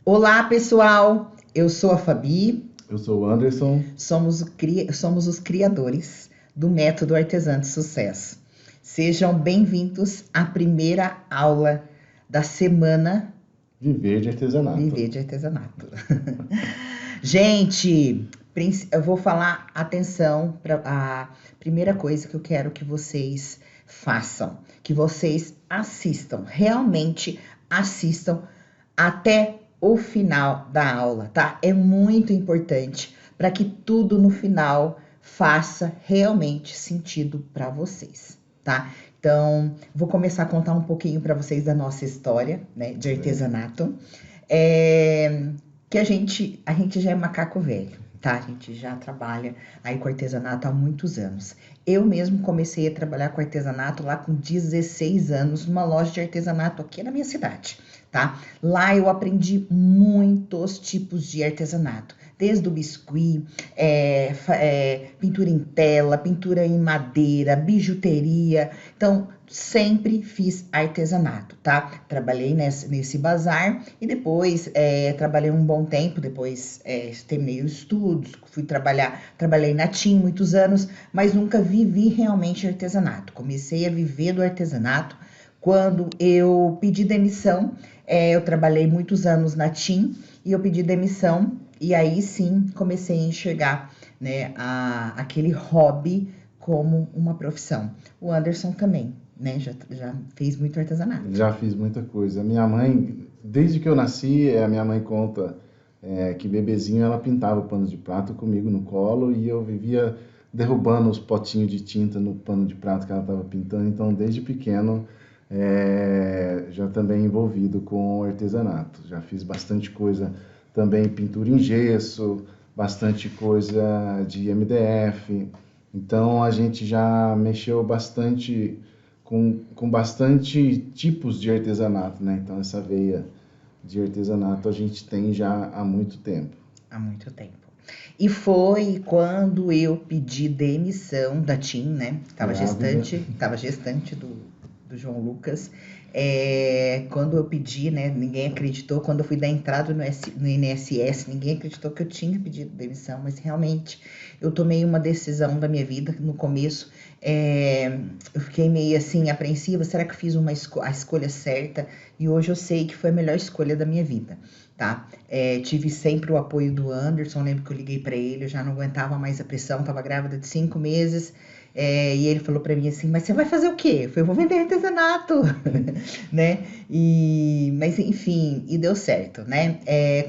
Olá, pessoal! Eu sou a Fabi, Eu sou o Anderson. somos os criadores do Método Artesã de Sucesso. Sejam bem-vindos à primeira aula da semana Viver de artesanato. Viver de Artesanato. Gente, eu vou falar atenção para a primeira coisa que eu quero que vocês façam, que vocês assistam, realmente assistam até o final da aula, tá? É muito importante para que tudo no final faça realmente sentido para vocês, tá? Então, vou começar a contar um pouquinho para vocês da nossa história, né, de artesanato. É, que a gente já é macaco velho, tá? A gente já trabalha aí com artesanato há muitos anos. Eu mesmo comecei a trabalhar com artesanato lá com 16 anos, numa loja de artesanato aqui na minha cidade, tá? Lá eu aprendi muitos tipos de artesanato, desde o biscuit, pintura em tela, pintura em madeira, bijuteria. Então, sempre fiz artesanato, tá? Trabalhei nesse bazar e depois trabalhei um bom tempo, depois terminei os estudos, trabalhei na TIM muitos anos, mas nunca vivi realmente artesanato. Comecei a viver do artesanato quando eu pedi demissão. Eu trabalhei muitos anos na TIM e eu pedi demissão e aí sim comecei a enxergar, né, aquele hobby como uma profissão. O Anderson também, né? Já fez muito artesanato. Já fiz muita coisa. Minha mãe, desde que eu nasci, a minha mãe conta que bebezinho ela pintava panos de prato comigo no colo e eu vivia derrubando os potinhos de tinta no pano de prato que ela estava pintando. Então, desde pequeno, já também envolvido com artesanato. Já fiz bastante coisa também, pintura em gesso, bastante coisa de MDF. Então, a gente já mexeu bastante com bastante tipos de artesanato, né? Então, essa veia de artesanato a gente tem já há muito tempo. Há muito tempo. E foi quando eu pedi demissão da TIM, né? Grávida. Tava gestante do João Lucas. Quando eu pedi, né? Ninguém acreditou. Quando eu fui dar entrada no INSS, ninguém acreditou que eu tinha pedido demissão, mas realmente eu tomei uma decisão da minha vida no começo. Eu fiquei meio assim apreensiva. Será que eu fiz a escolha certa? E hoje eu sei que foi a melhor escolha da minha vida, tá? Tive sempre o apoio do Anderson. Lembro que eu liguei para ele, eu já não aguentava mais a pressão, estava grávida de 5 meses. E ele falou para mim assim, mas você vai fazer o quê? Eu falei, vou vender artesanato, né? Mas enfim, e deu certo, né?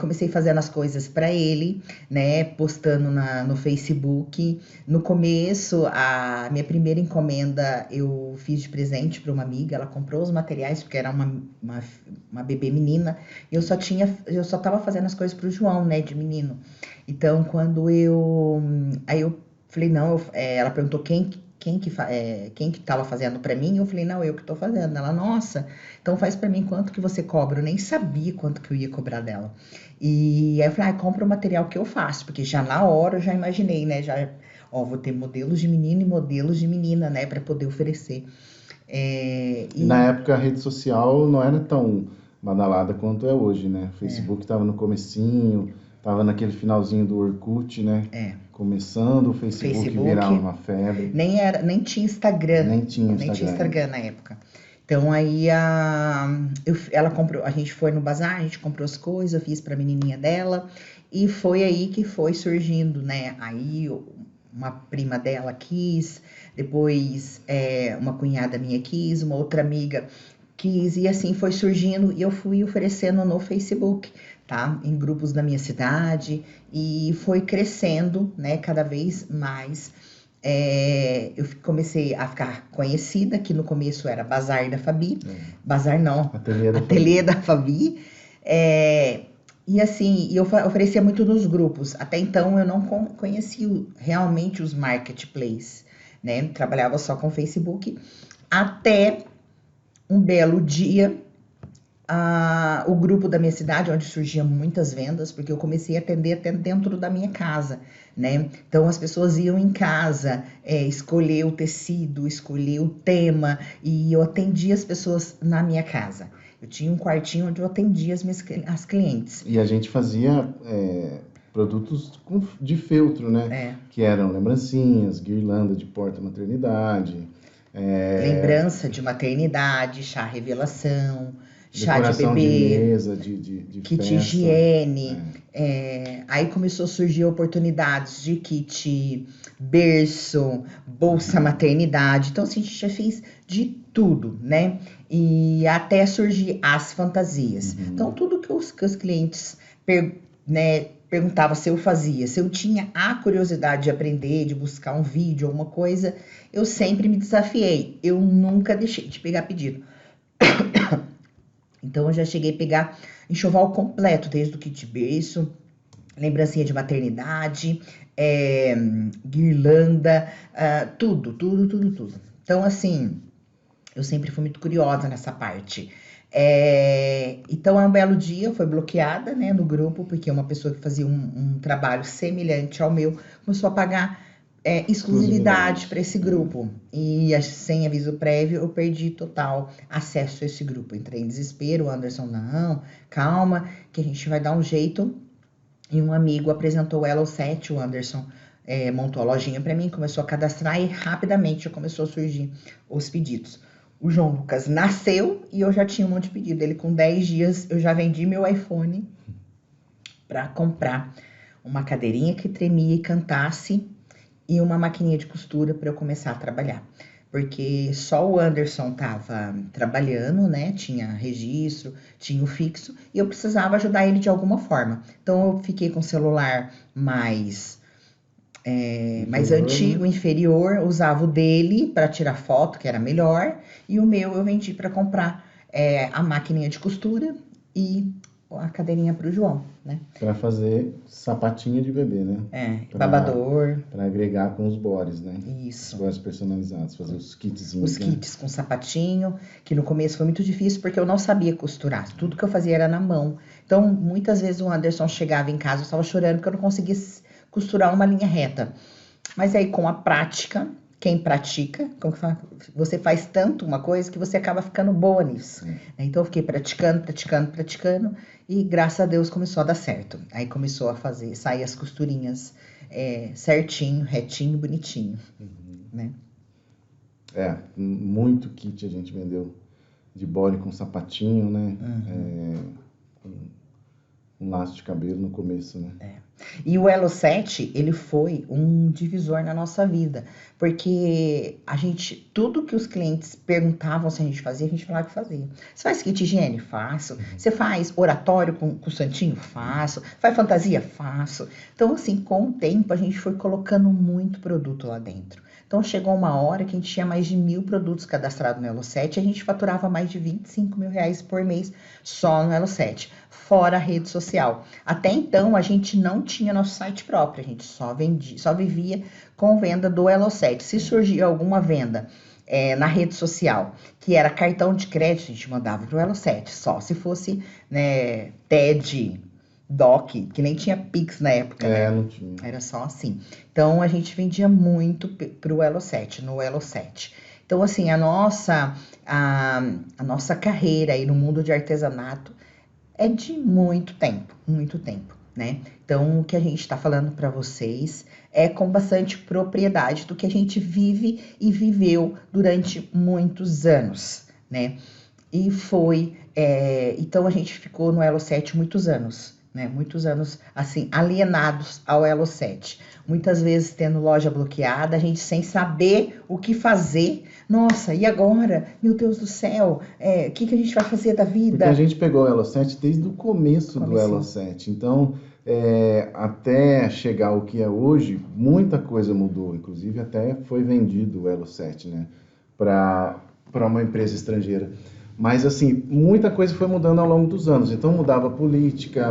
Comecei fazendo as coisas para ele, né? Postando no Facebook. No começo, a minha primeira encomenda eu fiz de presente para uma amiga. Ela comprou os materiais porque era uma bebê menina. Eu só estava fazendo as coisas para o João, né? De menino. Então, aí eu falei, não, ela perguntou quem que estava fazendo para mim. Eu falei, não, eu que estou fazendo. Ela, nossa, então faz para mim quanto que você cobra. Eu nem sabia quanto que eu ia cobrar dela. E aí eu falei, compra o material que eu faço, porque já na hora eu já imaginei, né? Vou ter modelos de menino e modelos de menina, né, para poder oferecer. E na época a rede social não era tão badalada quanto é hoje, né? O Facebook estava no comecinho, estava naquele finalzinho do Orkut, né? Começando, o Facebook virar uma febre. Nem tinha Instagram. Nem tinha Nem tinha Instagram. Instagram na época. Então aí ela comprou, a gente foi no bazar, a gente comprou as coisas, eu fiz pra menininha dela e foi aí que foi surgindo, né? Aí uma prima dela quis, depois uma cunhada minha quis, uma outra amiga quis, e assim foi surgindo e eu fui oferecendo no Facebook, tá? Em grupos da minha cidade e foi crescendo, né? Cada vez mais. Eu comecei a ficar conhecida, que no começo era Bazar da Fabi, Bazar não, Ateliê da Fabi. E assim, eu oferecia muito nos grupos. Até então eu não conhecia realmente os marketplaces, né? Trabalhava só com Facebook. Até um belo dia, o grupo da minha cidade, onde surgiam muitas vendas, porque eu comecei a atender até dentro da minha casa, né? Então as pessoas iam em casa, escolher o tecido, escolher o tema, e eu atendia as pessoas na minha casa. Eu tinha um quartinho onde eu atendia as clientes. E a gente fazia produtos de feltro, né? Que eram lembrancinhas, guirlanda de porta-maternidade. Lembrança de maternidade, chá revelação, chá de Decoração de bebê, mesa, de kit festa. higiene. Aí começou a surgir oportunidades de kit berço, bolsa maternidade. Então, assim, a gente já fez de tudo, né? E até surgir as fantasias. Então, tudo que os clientes perguntava se eu fazia, se eu tinha a curiosidade de aprender, de buscar um vídeo, alguma coisa, eu sempre me desafiei. Eu nunca deixei de pegar pedido. Então, eu já cheguei a pegar enxoval completo, desde o kit berço, lembrancinha de maternidade, guirlanda, tudo. Então, assim, eu sempre fui muito curiosa nessa parte. Então, um belo dia, foi bloqueada, né, no grupo, porque uma pessoa que fazia um trabalho semelhante ao meu começou a pagar exclusividade para esse grupo. E sem aviso prévio, eu perdi total acesso a esse grupo. Entrei em desespero, o Anderson, não, calma, que a gente vai dar um jeito. E um amigo apresentou o Elo7, o Anderson montou a lojinha para mim, começou a cadastrar e rapidamente começou a surgir os pedidos. O João Lucas nasceu e eu já tinha um monte de pedido. Ele, com 10 dias, eu já vendi meu iPhone para comprar uma cadeirinha que tremia e cantasse e uma maquininha de costura para eu começar a trabalhar. Porque só o Anderson estava trabalhando, né? Tinha registro, tinha o fixo, e eu precisava ajudar ele de alguma forma. Então, eu fiquei com o celular mais antigo, inferior, usava o dele para tirar foto, que era melhor, e o meu eu vendi para comprar a maquininha de costura e a cadeirinha para o João, né? Para fazer sapatinho de bebê, né? Babador. Para agregar com os bores, né? Isso. Os bores personalizados, fazer os kitzinhos. Os kits com sapatinho, que no começo foi muito difícil porque eu não sabia costurar. Tudo que eu fazia era na mão. Então, muitas vezes o Anderson chegava em casa, eu estava chorando porque eu não conseguia costurar uma linha reta. Mas aí, com a prática, quem pratica, como que fala? Você faz tanto uma coisa que você acaba ficando boa nisso. Então, eu fiquei praticando, e graças a Deus começou a dar certo. Aí começou a sair as costurinhas certinho, retinho, bonitinho, né? Muito kit a gente vendeu de body com sapatinho, né? Com um laço de cabelo no começo, né? E o Elo7, ele foi um divisor na nossa vida, porque tudo que os clientes perguntavam se a gente fazia, a gente falava que fazia. Você faz kit higiene? Faço. Você faz oratório com o santinho? Faço. Faz fantasia? Faço. Então, assim, com o tempo, a gente foi colocando muito produto lá dentro. Então, chegou uma hora que a gente tinha mais de 1.000 produtos cadastrados no Elo7 e a gente faturava mais de R$25 mil por mês só no Elo7, fora a rede social. Até então, a gente não tinha nosso site próprio, a gente só vivia com venda do Elo7. Se surgia alguma venda na rede social, que era cartão de crédito, a gente mandava para o Elo7, só se fosse, né, TED, DOC, que nem tinha Pix na época, né? Não tinha. Era só assim. Então, a gente vendia muito pro Elo7, no Elo7. Então, assim, a nossa carreira aí no mundo de artesanato é de muito tempo, né? Então, o que a gente está falando para vocês é com bastante propriedade do que a gente vive e viveu durante muitos anos, né? E então a gente ficou no Elo7 muitos anos, né? Muitos anos, assim, alienados ao Elo7. Muitas vezes tendo loja bloqueada, a gente sem saber o que fazer. Nossa, e agora? Meu Deus do céu, o que a gente vai fazer da vida? Porque a gente pegou o Elo7 desde o começo do Elo7. Então, até chegar ao que é hoje, muita coisa mudou. Inclusive, até foi vendido o Elo7, né? Para uma empresa estrangeira. Mas, assim, muita coisa foi mudando ao longo dos anos. Então, mudava política,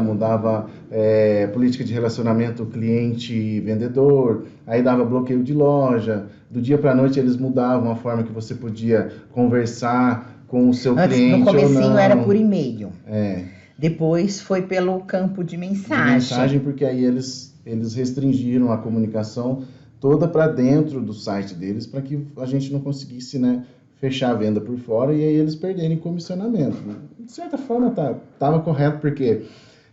política de relacionamento cliente-vendedor, aí dava bloqueio de loja. Do dia para a noite, eles mudavam a forma que você podia conversar com o seu cliente. No comecinho era por e-mail. Depois foi pelo campo de mensagem. Porque aí eles restringiram a comunicação toda para dentro do site deles, para que a gente não conseguisse, né, fechar a venda por fora e aí eles perderem comissionamento. De certa forma, estava correto, porque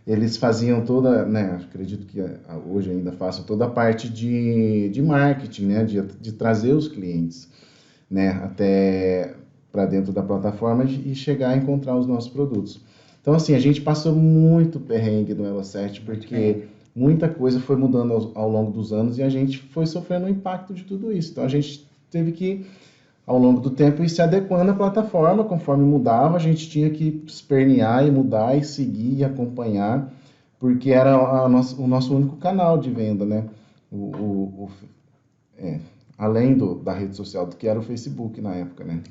eles faziam toda, né, acredito que hoje ainda façam toda a parte de marketing, né, de trazer os clientes, né, até para dentro da plataforma e chegar a encontrar os nossos produtos. Então, assim, a gente passou muito perrengue no Elo7, porque muita coisa foi mudando ao longo dos anos e a gente foi sofrendo o impacto de tudo isso. Então, a gente teve que, ao longo do tempo, ir se adequando à plataforma. Conforme mudava, a gente tinha que espernear e mudar e seguir e acompanhar, porque era o nosso único canal de venda, né? Além da rede social, do que era o Facebook na época, né?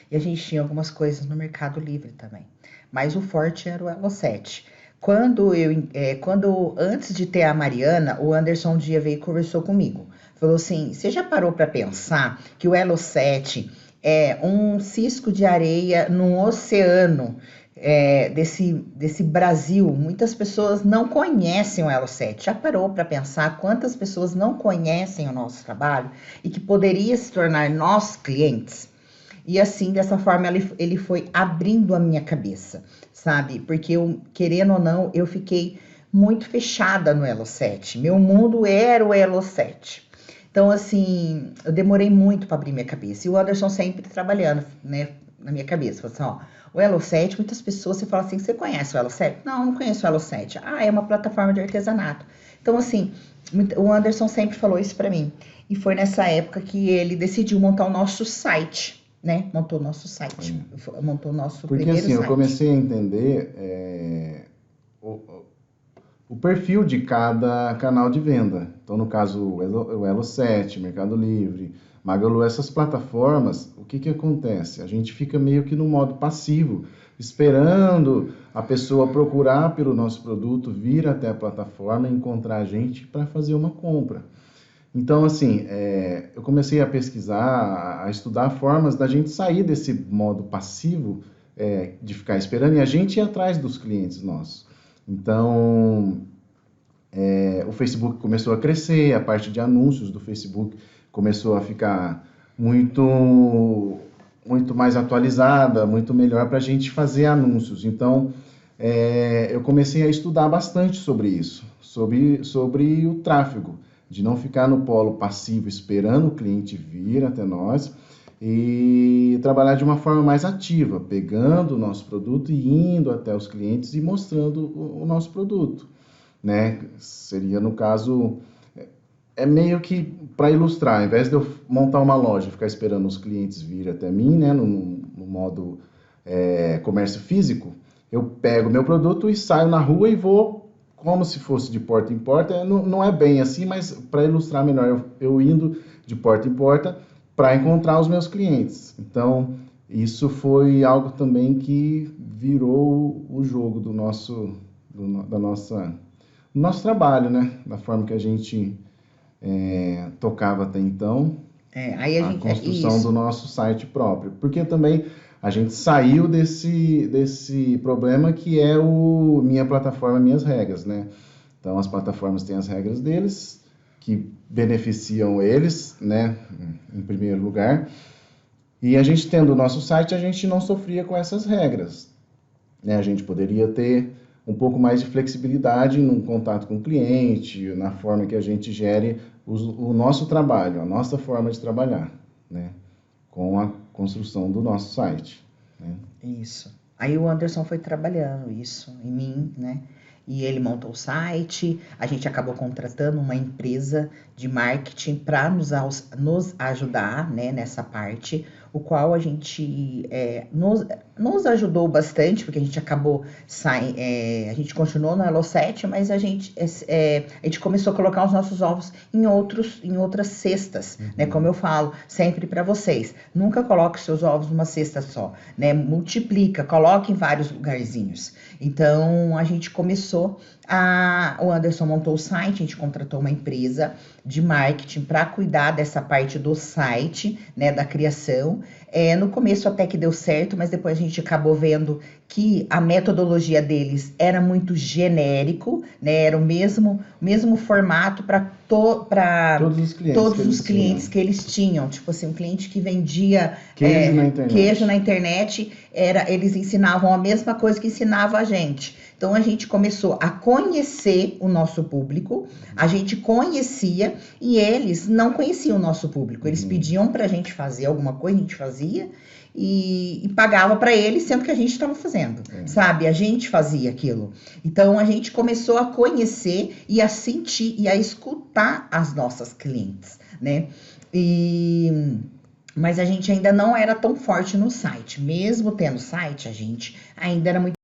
E a gente tinha algumas coisas no Mercado Livre também. Mas o forte era o Elo7. Quando antes de ter a Mariana, o Anderson um dia veio e conversou comigo. Falou assim: você já parou para pensar que o Elo7 é um cisco de areia num oceano desse Brasil? Muitas pessoas não conhecem o Elo7. Já parou para pensar quantas pessoas não conhecem o nosso trabalho e que poderia se tornar nossos clientes? E assim, dessa forma, ele foi abrindo a minha cabeça, sabe? Porque eu, querendo ou não, eu fiquei muito fechada no Elo7. Meu mundo era o Elo7. Então, assim, eu demorei muito para abrir minha cabeça. E o Anderson sempre trabalhando, né, na minha cabeça. Falou assim, ó, o Elo7, muitas pessoas, você fala assim, você conhece o Elo7? Não, não conheço o Elo7. Ah, é uma plataforma de artesanato. Então, assim, o Anderson sempre falou isso para mim. E foi nessa época que ele decidiu montar o nosso site, né? Montou o nosso site, montou o nosso primeiro site. Porque assim, eu comecei a entender o perfil de cada canal de venda. Então, no caso, o Elo7, Mercado Livre, Magalu, essas plataformas, o que acontece? A gente fica meio que no modo passivo, esperando a pessoa procurar pelo nosso produto, vir até a plataforma, encontrar a gente para fazer uma compra. Então, assim, eu comecei a pesquisar, a estudar formas da gente sair desse modo passivo, de ficar esperando, e a gente ir atrás dos clientes nossos. Então, o Facebook começou a crescer, a parte de anúncios do Facebook começou a ficar muito mais atualizada, muito melhor para a gente fazer anúncios. Então, eu comecei a estudar bastante sobre isso, sobre o tráfego, de não ficar no polo passivo esperando o cliente vir até nós e trabalhar de uma forma mais ativa, pegando o nosso produto e indo até os clientes e mostrando o nosso produto, né? Seria, no caso, meio que para ilustrar, ao invés de eu montar uma loja e ficar esperando os clientes vir até mim, né, no modo comércio físico, eu pego meu produto e saio na rua e vou como se fosse de porta em porta. Não é bem assim, mas para ilustrar melhor, eu indo de porta em porta para encontrar os meus clientes. Então, isso foi algo também que virou o jogo do nosso trabalho, né? Da forma que a gente tocava até então, aí a construção do nosso site próprio. Porque também a gente saiu desse problema que é o minha plataforma, minhas regras, né? Então, as plataformas têm as regras deles, que beneficiam eles, né, em primeiro lugar. E a gente tendo o nosso site, a gente não sofria com essas regras, né? A gente poderia ter um pouco mais de flexibilidade no contato com o cliente, na forma que a gente gere o nosso trabalho, a nossa forma de trabalhar, né? Com a construção do nosso site, né? Isso. Aí o Anderson foi trabalhando isso em mim, né? E ele montou o site, a gente acabou contratando uma empresa de marketing para nos ajudar, né, nessa parte, o qual a gente nos ajudou bastante, porque a gente acabou a gente continuou no Elo7, mas a gente começou a colocar os nossos ovos em outras cestas, né? Como eu falo sempre para vocês, nunca coloque seus ovos numa cesta só, né? Multiplica, coloque em vários lugarzinhos. Então, a gente começou o Anderson montou o site, a gente contratou uma empresa de marketing para cuidar dessa parte do site, né, da criação. No começo até que deu certo, mas depois a gente acabou vendo que a metodologia deles era muito genérico, né, era o mesmo formato para todos os clientes que eles tinham. Tipo assim, um cliente que vendia queijo na internet, eles ensinavam a mesma coisa que ensinava a gente. Então a gente começou a conhecer o nosso público, a gente conhecia e eles não conheciam o nosso público. Eles pediam para a gente fazer alguma coisa, a gente fazia e pagava para eles, sendo que a gente estava fazendo, sabe? A gente fazia aquilo. Então a gente começou a conhecer e a sentir e a escutar as nossas clientes, né? Mas a gente ainda não era tão forte no site. Mesmo tendo site, a gente ainda era muito